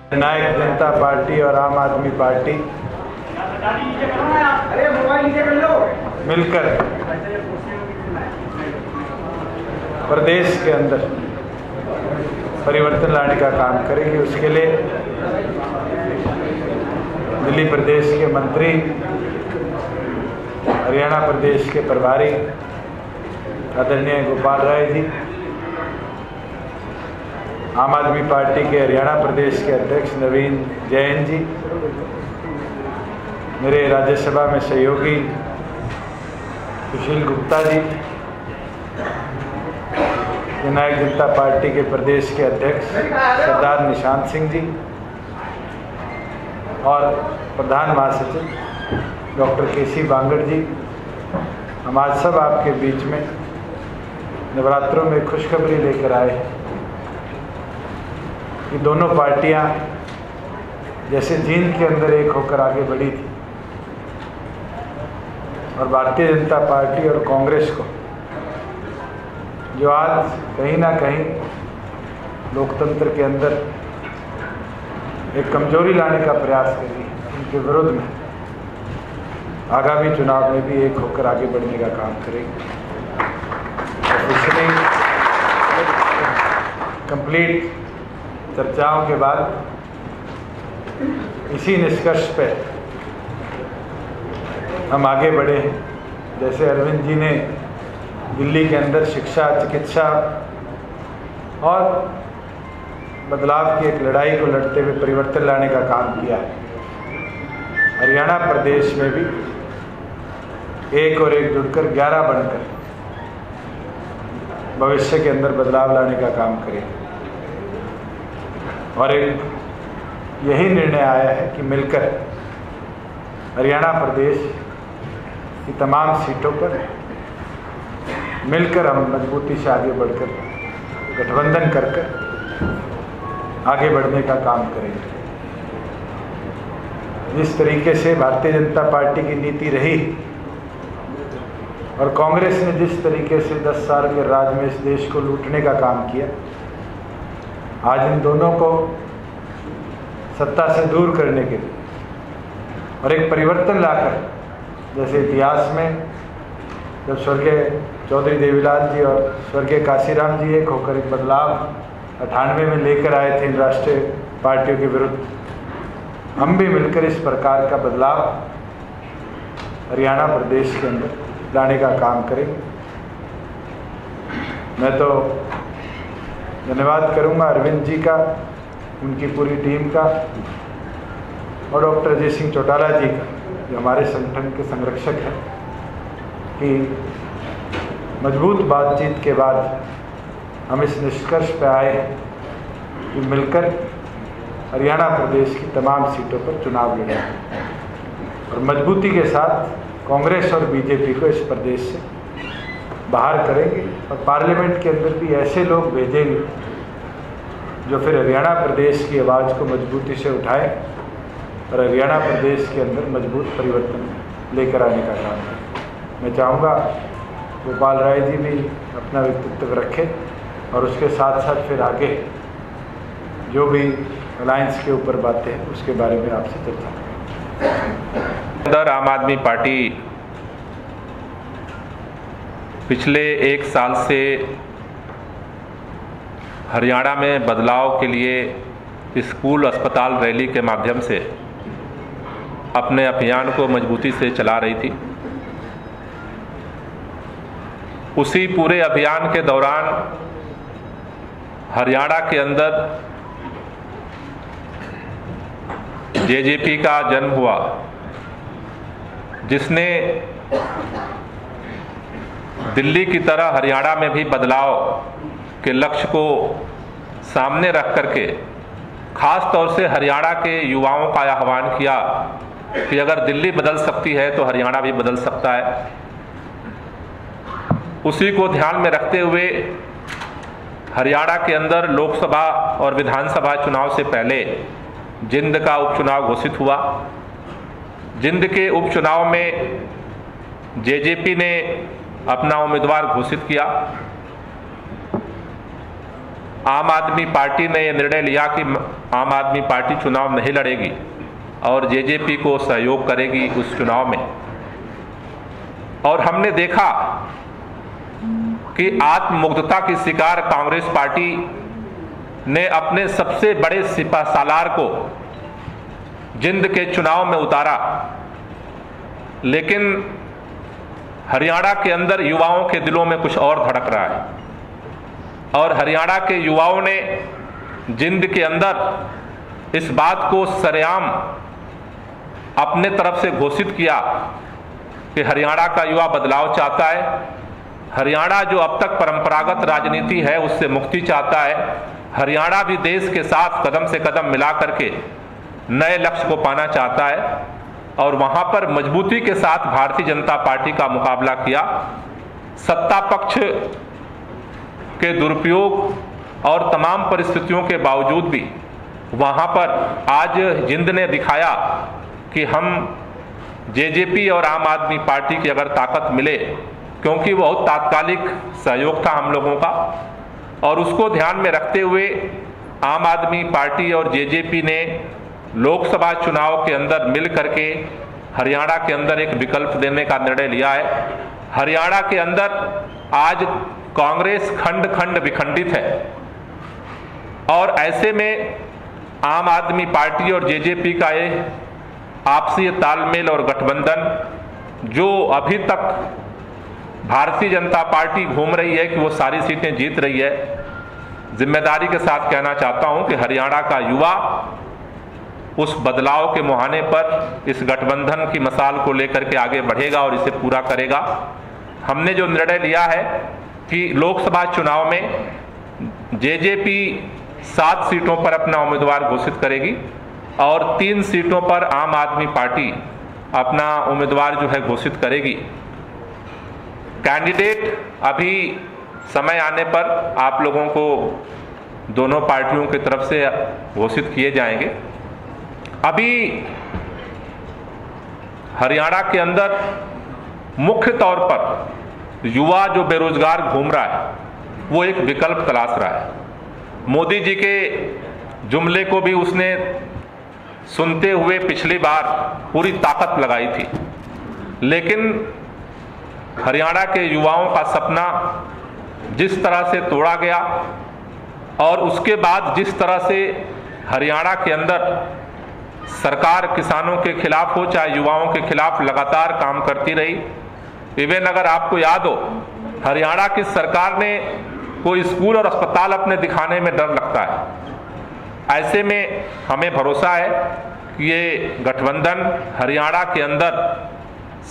जननायक जनता party और आम आदमी पार्टी मिलकर प्रदेश के अंदर परिवर्तन लाने का काम करेगी। उसके लिए दिल्ली प्रदेश के मंत्री, हरियाणा प्रदेश के प्रभारी आदरणीय गोपाल राय जी, आम आदमी पार्टी के हरियाणा प्रदेश के अध्यक्ष नवीन जैन जी, मेरे राज्यसभा में सहयोगी सुशील गुप्ता जी, जननायक जनता पार्टी के प्रदेश के अध्यक्ष सरदार निशांत सिंह जी और प्रधान महासचिव डॉक्टर केसी बांगड़ जी, हम आज सब आपके बीच में नवरात्रों में खुशखबरी लेकर आए हैं कि दोनों पार्टियां जैसे जींद के अंदर एक होकर आगे बढ़ी थी और भारतीय जनता पार्टी और कांग्रेस को जो आज कहीं ना कहीं लोकतंत्र के अंदर एक कमजोरी लाने का प्रयास कर रही है, उनके विरोध में आगामी चुनाव में भी एक होकर आगे बढ़ने का काम करेंगे। इसलिए कंप्लीट चर्चाओं के बाद इसी निष्कर्ष पे हम आगे बढ़े हैं। जैसे अरविंद जी ने दिल्ली के अंदर शिक्षा, चिकित्सा और बदलाव की एक लड़ाई को लड़ते हुए परिवर्तन लाने का काम किया है, हरियाणा प्रदेश में भी एक और एक जुड़कर 11 बनकर भविष्य के अंदर बदलाव लाने का काम करें। और एक यही निर्णय आया है कि मिलकर हरियाणा प्रदेश की तमाम सीटों पर मिलकर हम मजबूती से आगे बढ़कर गठबंधन कर आगे बढ़ने का काम करेंगे। जिस तरीके से भारतीय जनता पार्टी की नीति रही और कांग्रेस ने जिस तरीके से 10 साल के राज में इस देश को लूटने का काम किया, आज इन दोनों को सत्ता से दूर करने के लिए और एक परिवर्तन लाकर, जैसे इतिहास में जब स्वर्गीय चौधरी देवीलाल जी और स्वर्गीय काशीराम जी एक होकर एक बदलाव 98 में लेकर आए थे इन राष्ट्रीय पार्टियों के विरुद्ध, हम भी मिलकर इस प्रकार का बदलाव हरियाणा प्रदेश के अंदर लाने का काम करेंगे। मैं तो धन्यवाद करूंगा अरविंद जी का, उनकी पूरी टीम का और डॉक्टर अजय सिंह चौटाला जी का, जो हमारे संगठन के संरक्षक हैं, कि मजबूत बातचीत के बाद हम इस निष्कर्ष पर आए कि मिलकर हरियाणा प्रदेश की तमाम सीटों पर चुनाव लड़ेंगे और मजबूती के साथ कांग्रेस और बीजेपी को इस प्रदेश से बाहर करेंगे और पार्लियामेंट के अंदर भी ऐसे लोग भेजेंगे जो फिर हरियाणा प्रदेश की आवाज़ को मजबूती से उठाएं और हरियाणा प्रदेश के अंदर मजबूत परिवर्तन लेकर आने का काम करें। मैं चाहूँगा गोपाल राय जी भी अपना व्यक्तित्व रखें और उसके साथ साथ फिर आगे जो भी अलायंस के ऊपर बातें हैं उसके बारे में आपसे चर्चा करें। अंदर आम आदमी पार्टी पिछले 1 साल से हरियाणा में बदलाव के लिए स्कूल अस्पताल रैली के माध्यम से अपने अभियान को मजबूती से चला रही थी। उसी पूरे अभियान के दौरान हरियाणा के अंदर जेजेपी का जन्म हुआ, जिसने दिल्ली की तरह हरियाणा में भी बदलाव के लक्ष्य को सामने रख करके खास तौर से हरियाणा के युवाओं का आह्वान किया कि अगर दिल्ली बदल सकती है तो हरियाणा भी बदल सकता है। उसी को ध्यान में रखते हुए हरियाणा के अंदर लोकसभा और विधानसभा चुनाव से पहले जिंद का उपचुनाव घोषित हुआ। जिंद के उपचुनाव में जेजेपी ने अपना उम्मीदवार घोषित किया आम आदमी पार्टी ने यह निर्णय लिया कि आम आदमी पार्टी चुनाव नहीं लड़ेगी और जेजेपी को सहयोग करेगी उस चुनाव में। और हमने देखा कि आत्ममुग्धता की शिकार कांग्रेस पार्टी ने अपने सबसे बड़े सिपह सालार को जिंद के चुनाव में उतारा, लेकिन हरियाणा के अंदर युवाओं के दिलों में कुछ और धड़क रहा है और हरियाणा के युवाओं ने जिंद के अंदर इस बात को सरेआम अपने तरफ से घोषित किया कि हरियाणा का युवा बदलाव चाहता है, हरियाणा जो अब तक परंपरागत राजनीति है उससे मुक्ति चाहता है, हरियाणा भी देश के साथ कदम से कदम मिला करके नए लक्ष्य को पाना चाहता है। और वहां पर मजबूती के साथ भारतीय जनता पार्टी का मुकाबला किया। सत्ता पक्ष के दुरुपयोग और तमाम परिस्थितियों के बावजूद भी वहां पर आज जिंद ने दिखाया कि हम जेजेपी और आम आदमी पार्टी की अगर ताकत मिले, क्योंकि बहुत तात्कालिक सहयोग था हम लोगों का, और उसको ध्यान में रखते हुए आम आदमी पार्टी और जेजेपी ने लोकसभा चुनाव के अंदर मिल करके हरियाणा के अंदर एक विकल्प देने का निर्णय लिया है। हरियाणा के अंदर आज कांग्रेस खंड खंड विखंडित है और ऐसे में आम आदमी पार्टी और जेजेपी का ये आपसी तालमेल और गठबंधन, जो अभी तक भारतीय जनता पार्टी घूम रही है कि वो सारी सीटें जीत रही है, जिम्मेदारी के साथ कहना चाहता हूं कि हरियाणा का युवा उस बदलाव के मुहाने पर इस गठबंधन की मसाल को लेकर के आगे बढ़ेगा और इसे पूरा करेगा। हमने जो निर्णय लिया है कि लोकसभा चुनाव में जेजेपी 7 सीटों पर अपना उम्मीदवार घोषित करेगी और 3 सीटों पर आम आदमी पार्टी अपना उम्मीदवार जो है घोषित करेगी। कैंडिडेट अभी समय आने पर आप लोगों को दोनों पार्टियों की तरफ से घोषित किए जाएंगे। अभी हरियाणा के अंदर मुख्य तौर पर युवा जो बेरोजगार घूम रहा है वो एक विकल्प तलाश रहा है। मोदी जी के जुमले को भी उसने सुनते हुए पिछली बार पूरी ताकत लगाई थी, लेकिन हरियाणा के युवाओं का सपना जिस तरह से तोड़ा गया और उसके बाद जिस तरह से हरियाणा के अंदर सरकार किसानों के खिलाफ हो चाहे युवाओं के खिलाफ लगातार काम करती रही। इवन अगर आपको याद हो, हरियाणा की सरकार ने कोई स्कूल और अस्पताल अपने दिखाने में डर लगता है। ऐसे में हमें भरोसा है कि ये गठबंधन हरियाणा के अंदर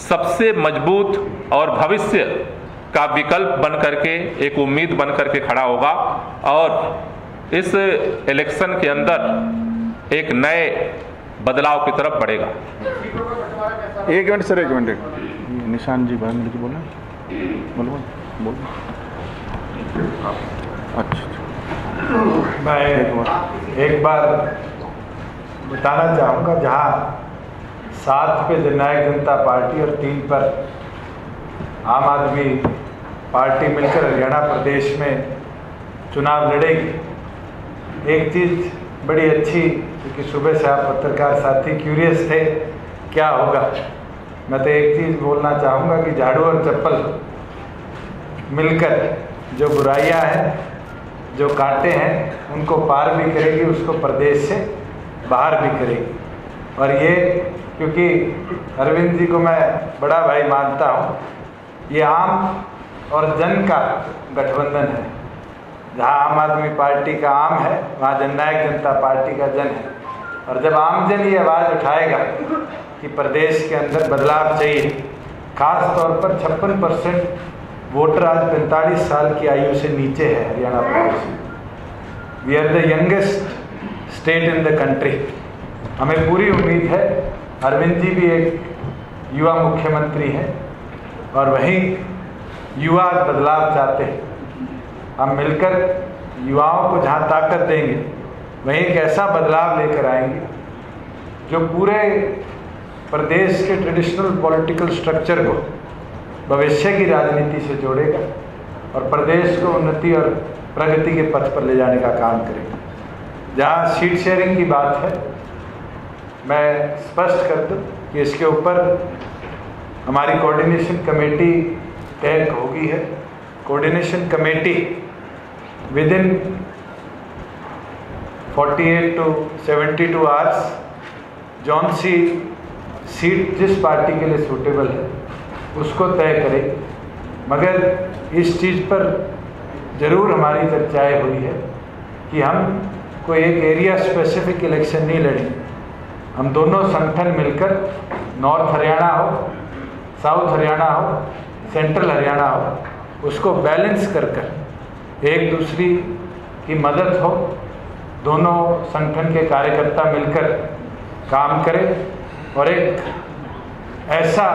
सबसे मजबूत और भविष्य का विकल्प बन करके, एक उम्मीद बन करके खड़ा होगा और इस इलेक्शन के अंदर एक नए बदलाव की तरफ बढ़ेगा। एक मिनट सर, एक मिनट। निशान जी भाई मिलकर बोलना, बोलो। अच्छा, मैं एक बार बताना चाहूँगा, जहाँ 7 पे जननायक जनता पार्टी और 3 पर आम आदमी पार्टी मिलकर हरियाणा प्रदेश में चुनाव लड़ेगी। एक चीज़ बड़ी अच्छी, क्योंकि सुबह से आप पत्रकार साथी क्यूरियस थे क्या होगा, मैं तो एक चीज़ बोलना चाहूँगा कि झाड़ू और चप्पल मिलकर जो बुराइयां हैं, जो कांटे हैं, उनको पार भी करेगी, उसको प्रदेश से बाहर भी करेगी। और ये क्योंकि अरविंद जी को मैं बड़ा भाई मानता हूँ, ये आम और जन का गठबंधन है। जहाँ आम आदमी पार्टी का आम है, वहाँ जननायक जनता पार्टी का जन है। और जब आम जन ये आवाज़ उठाएगा कि प्रदेश के अंदर बदलाव चाहिए, खास तौर पर 56% वोटर आज 45 साल की आयु से नीचे है हरियाणा प्रदेश में। We are the youngest state in the country. हमें पूरी उम्मीद है, अरविंद जी भी एक युवा मुख्यमंत्री हैं और वहीं युवा बदलाव चाहते हैं। हम मिलकर युवाओं को जहाँ ताकत देंगे, वहीं एक ऐसा बदलाव लेकर आएंगे जो पूरे प्रदेश के ट्रेडिशनल पॉलिटिकल स्ट्रक्चर को भविष्य की राजनीति से जोड़ेगा और प्रदेश को उन्नति और प्रगति के पथ पर ले जाने का काम करेंगे। जहाँ सीट शेयरिंग की बात है, मैं स्पष्ट कर दूं कि इसके ऊपर हमारी कोऑर्डिनेशन कमेटी तय होगी है। Coordination committee with in 48 to 72 hours जौन सी सीट जिस पार्टी के लिए सूटेबल है उसको तय करे। मगर इस चीज़ पर ज़रूर हमारी चर्चाएं हुई है कि हम कोई एक एरिया स्पेसिफिक इलेक्शन नहीं लड़ेंगे। हम दोनों संगठन मिलकर नॉर्थ हरियाणा हो, साउथ हरियाणा हो, सेंट्रल हरियाणा हो, उसको बैलेंस कर कर एक दूसरी की मदद हो, दोनों संगठन के कार्यकर्ता मिलकर काम करें और एक ऐसा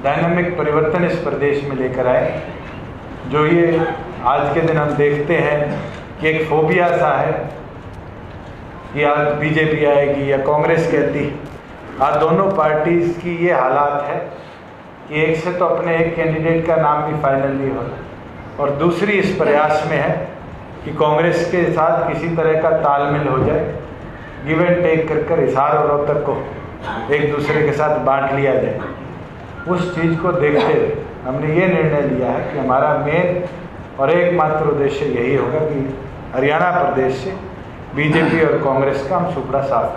डायनामिक परिवर्तन इस प्रदेश में लेकर आए जो ये आज के दिन हम देखते हैं कि एक फोबिया सा है कि आज बीजेपी आएगी या कांग्रेस कहती। आज दोनों पार्टीज की ये हालात है कि एक से तो अपने एक कैंडिडेट का नाम भी फाइनल नहीं हो रहा और दूसरी इस प्रयास में है कि कांग्रेस के साथ किसी तरह का तालमेल हो जाए, गिव एंड टेक कर कर हिसार और रोहतक को एक दूसरे के साथ बांट लिया जाए। उस चीज़ को देखते हुए हमने ये निर्णय लिया है कि हमारा मेन और एकमात्र उद्देश्य यही होगा कि हरियाणा प्रदेश से बीजेपी और कांग्रेस का हम सुपड़ा साफ करें।